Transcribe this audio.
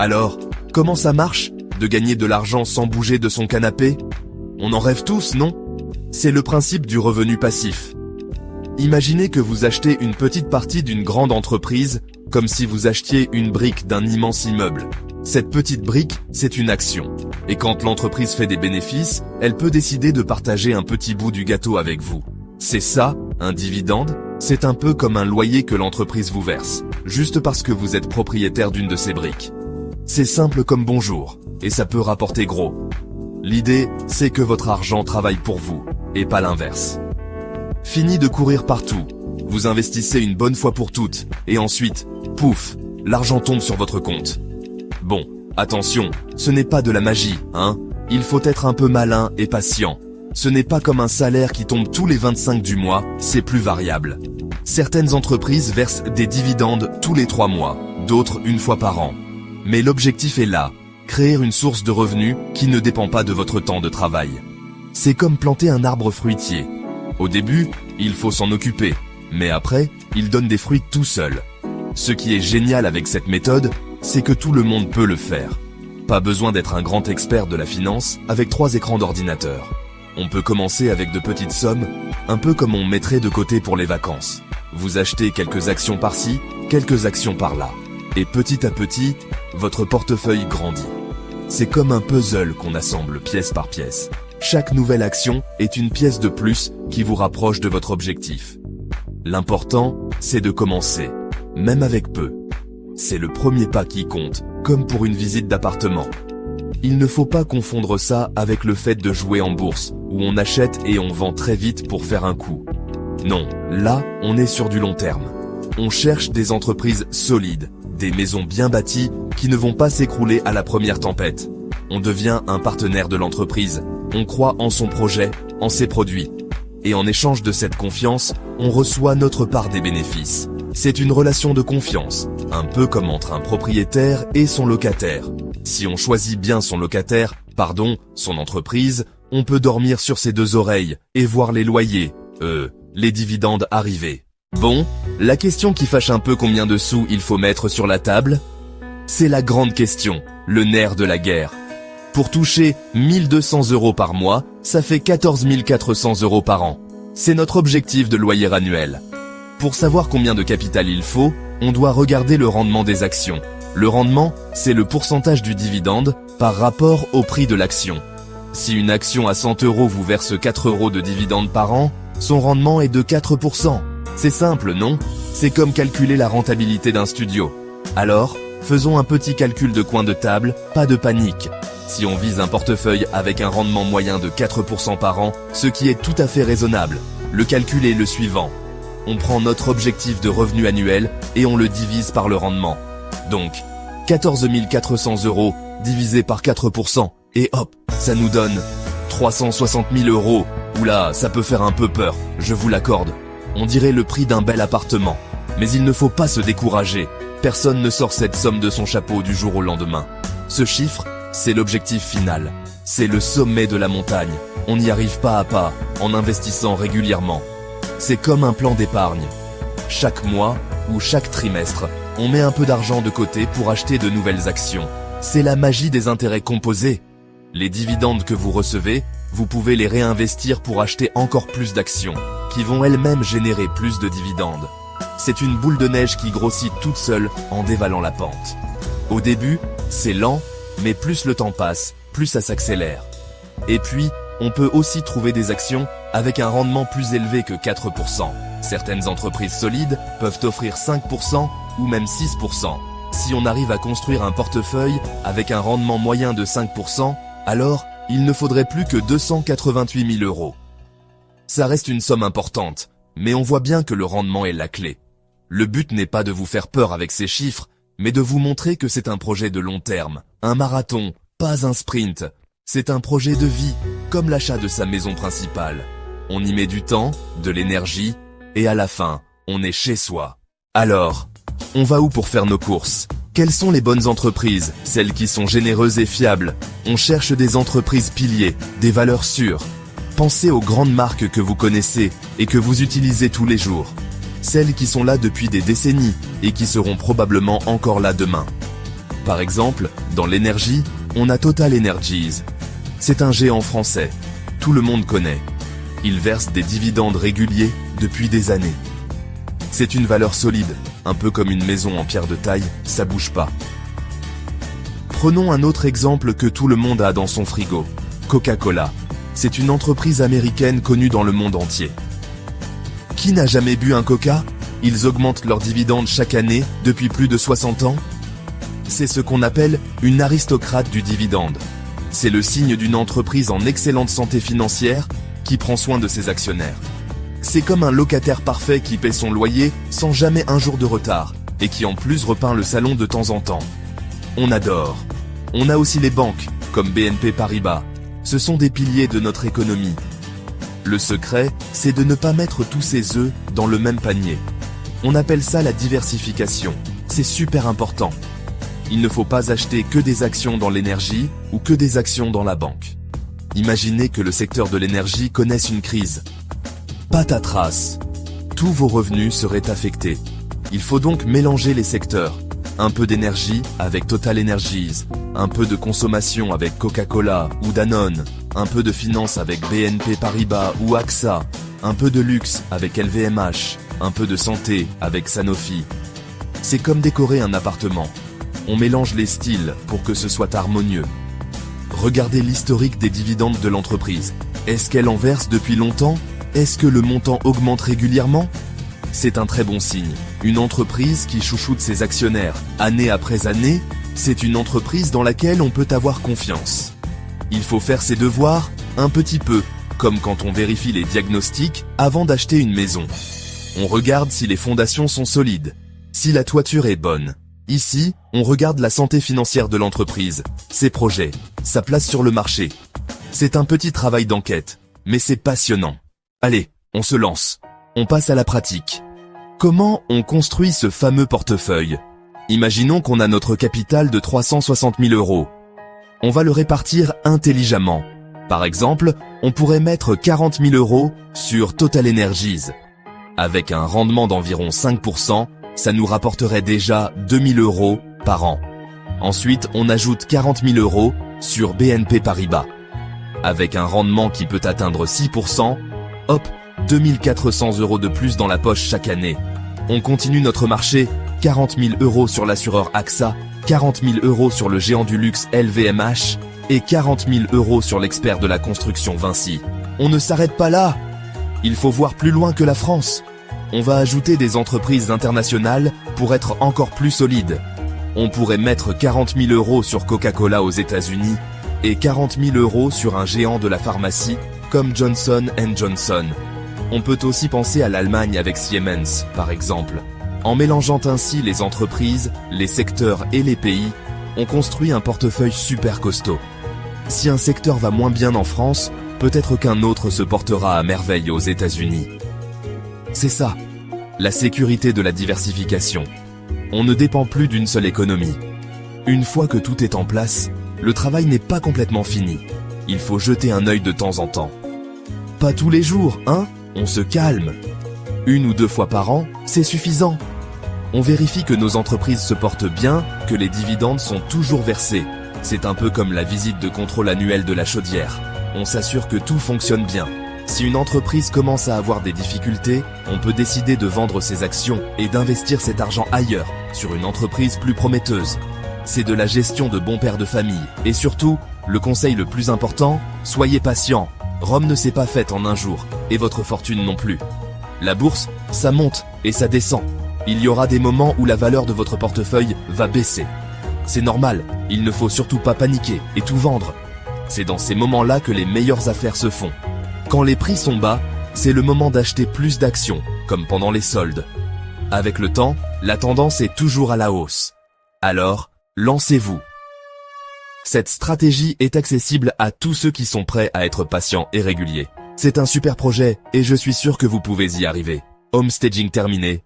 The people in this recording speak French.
Alors, comment ça marche, de gagner de l'argent sans bouger de son canapé? On en rêve tous, non? C'est le principe du revenu passif. Imaginez que vous achetez une petite partie d'une grande entreprise, comme si vous achetiez une brique d'un immense immeuble. Cette petite brique, c'est une action. Et quand l'entreprise fait des bénéfices, elle peut décider de partager un petit bout du gâteau avec vous. C'est ça, un dividende? C'est un peu comme un loyer que l'entreprise vous verse, juste parce que vous êtes propriétaire d'une de ces briques. C'est simple comme bonjour, et ça peut rapporter gros. L'idée, c'est que votre argent travaille pour vous, et pas l'inverse. Fini de courir partout, vous investissez une bonne fois pour toutes, et ensuite, pouf, l'argent tombe sur votre compte. Bon, attention, ce n'est pas de la magie, hein? Il faut être un peu malin et patient. Ce n'est pas comme un salaire qui tombe tous les 25 du mois, c'est plus variable. Certaines entreprises versent des dividendes tous les 3 mois, d'autres une fois par an. Mais l'objectif est là, créer une source de revenus qui ne dépend pas de votre temps de travail. C'est comme planter un arbre fruitier. Au début, il faut s'en occuper, mais après, il donne des fruits tout seul. Ce qui est génial avec cette méthode, c'est que tout le monde peut le faire. Pas besoin d'être un grand expert de la finance avec 3 écrans d'ordinateur. On peut commencer avec de petites sommes, un peu comme on mettrait de côté pour les vacances. Vous achetez quelques actions par-ci, quelques actions par-là. Et petit à petit, votre portefeuille grandit. C'est comme un puzzle qu'on assemble pièce par pièce. Chaque nouvelle action est une pièce de plus qui vous rapproche de votre objectif. L'important, c'est de commencer, même avec peu. C'est le premier pas qui compte, comme pour une visite d'appartement. Il ne faut pas confondre ça avec le fait de jouer en bourse, où on achète et on vend très vite pour faire un coup. Non, là, on est sur du long terme. On cherche des entreprises solides, des maisons bien bâties qui ne vont pas s'écrouler à la première tempête. On devient un partenaire de l'entreprise, on croit en son projet, en ses produits. Et en échange de cette confiance, on reçoit notre part des bénéfices. C'est une relation de confiance, un peu comme entre un propriétaire et son locataire. Si on choisit bien son son entreprise, on peut dormir sur ses 2 oreilles et voir les loyers, les dividendes arriver. Bon, la question qui fâche un peu, combien de sous il faut mettre sur la table? C'est la grande question, le nerf de la guerre. Pour toucher 1200 € par mois, ça fait 14 400 € par an. C'est notre objectif de loyer annuel. Pour savoir combien de capital il faut, on doit regarder le rendement des actions. Le rendement, c'est le pourcentage du dividende par rapport au prix de l'action. Si une action à 100 € vous verse 4 € de dividende par an, son rendement est de 4%. C'est simple, non? C'est comme calculer la rentabilité d'un studio. Alors, faisons un petit calcul de coin de table, pas de panique. Si on vise un portefeuille avec un rendement moyen de 4% par an, ce qui est tout à fait raisonnable, le calcul est le suivant. On prend notre objectif de revenu annuel et on le divise par le rendement. Donc, 14 400 € divisé par 4%, et hop, ça nous donne 360 000 €. Oula, ça peut faire un peu peur, je vous l'accorde. On dirait le prix d'un bel appartement. Mais il ne faut pas se décourager. Personne ne sort cette somme de son chapeau du jour au lendemain. Ce chiffre, c'est l'objectif final. C'est le sommet de la montagne. On y arrive pas à pas, en investissant régulièrement. C'est comme un plan d'épargne. Chaque mois, ou chaque trimestre, on met un peu d'argent de côté pour acheter de nouvelles actions. C'est la magie des intérêts composés. Les dividendes que vous recevez, vous pouvez les réinvestir pour acheter encore plus d'actions, qui vont elles-mêmes générer plus de dividendes. C'est une boule de neige qui grossit toute seule en dévalant la pente. Au début, c'est lent, mais plus le temps passe, plus ça s'accélère. Et puis, on peut aussi trouver des actions avec un rendement plus élevé que 4%. Certaines entreprises solides peuvent offrir 5% ou même 6%. Si on arrive à construire un portefeuille avec un rendement moyen de 5%, alors il ne faudrait plus que 288 000 €. Ça reste une somme importante, mais on voit bien que le rendement est la clé. Le but n'est pas de vous faire peur avec ces chiffres, mais de vous montrer que c'est un projet de long terme, un marathon, pas un sprint. C'est un projet de vie, comme l'achat de sa maison principale. On y met du temps, de l'énergie, et à la fin, on est chez soi. Alors, on va où pour faire nos courses? Quelles sont les bonnes entreprises, celles qui sont généreuses et fiables? On cherche des entreprises piliers, des valeurs sûres. Pensez aux grandes marques que vous connaissez et que vous utilisez tous les jours. Celles qui sont là depuis des décennies et qui seront probablement encore là demain. Par exemple, dans l'énergie, on a Total Energies. C'est un géant français. Tout le monde connaît. Il verse des dividendes réguliers depuis des années. C'est une valeur solide, un peu comme une maison en pierre de taille, ça bouge pas. Prenons un autre exemple que tout le monde a dans son frigo. Coca-Cola. C'est une entreprise américaine connue dans le monde entier. Qui n'a jamais bu un Coca? Ils augmentent leurs dividendes chaque année depuis plus de 60 ans. C'est ce qu'on appelle une aristocrate du dividende. C'est le signe d'une entreprise en excellente santé financière qui prend soin de ses actionnaires. C'est comme un locataire parfait qui paie son loyer sans jamais un jour de retard et qui en plus repeint le salon de temps en temps. On adore. On a aussi les banques, comme BNP Paribas. Ce sont des piliers de notre économie. Le secret, c'est de ne pas mettre tous ses œufs dans le même panier. On appelle ça la diversification. C'est super important. Il ne faut pas acheter que des actions dans l'énergie ou que des actions dans la banque. Imaginez que le secteur de l'énergie connaisse une crise. Patatras. Tous vos revenus seraient affectés. Il faut donc mélanger les secteurs. Un peu d'énergie avec Total Energies, un peu de consommation avec Coca-Cola ou Danone, un peu de finance avec BNP Paribas ou AXA, un peu de luxe avec LVMH, un peu de santé avec Sanofi. C'est comme décorer un appartement. On mélange les styles pour que ce soit harmonieux. Regardez l'historique des dividendes de l'entreprise. Est-ce qu'elle en verse depuis longtemps? Est-ce que le montant augmente régulièrement? C'est un très bon signe. Une entreprise qui chouchoute ses actionnaires, année après année, c'est une entreprise dans laquelle on peut avoir confiance. Il faut faire ses devoirs, un petit peu, comme quand on vérifie les diagnostics avant d'acheter une maison. On regarde si les fondations sont solides, si la toiture est bonne. Ici, on regarde la santé financière de l'entreprise, ses projets, sa place sur le marché. C'est un petit travail d'enquête, mais c'est passionnant. Allez, on se lance. On passe à la pratique. Comment on construit ce fameux portefeuille? Imaginons qu'on a notre capital de 360 000 €. On va le répartir intelligemment. Par exemple, on pourrait mettre 40 000 € sur Total Energies. Avec un rendement d'environ 5%, ça nous rapporterait déjà 2 000 € par an. Ensuite, on ajoute 40 000 € sur BNP Paribas. Avec un rendement qui peut atteindre 6%, hop, 2 400 € de plus dans la poche chaque année. On continue notre marché, 40 000 € sur l'assureur AXA, 40 000 € sur le géant du luxe LVMH et 40 000 € sur l'expert de la construction Vinci. On ne s'arrête pas là. Il faut voir plus loin que la France. On va ajouter des entreprises internationales pour être encore plus solide. On pourrait mettre 40 000 € sur Coca-Cola aux États-Unis et 40 000 € sur un géant de la pharmacie comme Johnson & Johnson. On peut aussi penser à l'Allemagne avec Siemens, par exemple. En mélangeant ainsi les entreprises, les secteurs et les pays, on construit un portefeuille super costaud. Si un secteur va moins bien en France, peut-être qu'un autre se portera à merveille aux États-Unis. C'est ça, la sécurité de la diversification. On ne dépend plus d'une seule économie. Une fois que tout est en place, le travail n'est pas complètement fini. Il faut jeter un œil de temps en temps. Pas tous les jours, hein? On se calme. 1 ou 2 fois par an, c'est suffisant. On vérifie que nos entreprises se portent bien, que les dividendes sont toujours versés. C'est un peu comme la visite de contrôle annuelle de la chaudière. On s'assure que tout fonctionne bien. Si une entreprise commence à avoir des difficultés, on peut décider de vendre ses actions et d'investir cet argent ailleurs, sur une entreprise plus prometteuse. C'est de la gestion de bon père de famille. Et surtout, le conseil le plus important, soyez patient. Rome ne s'est pas faite en un jour, et votre fortune non plus. La bourse, ça monte et ça descend. Il y aura des moments où la valeur de votre portefeuille va baisser. C'est normal, il ne faut surtout pas paniquer et tout vendre. C'est dans ces moments-là que les meilleures affaires se font. Quand les prix sont bas, c'est le moment d'acheter plus d'actions, comme pendant les soldes. Avec le temps, la tendance est toujours à la hausse. Alors, lancez-vous. Cette stratégie est accessible à tous ceux qui sont prêts à être patients et réguliers. C'est un super projet et je suis sûr que vous pouvez y arriver. Homestaging terminé,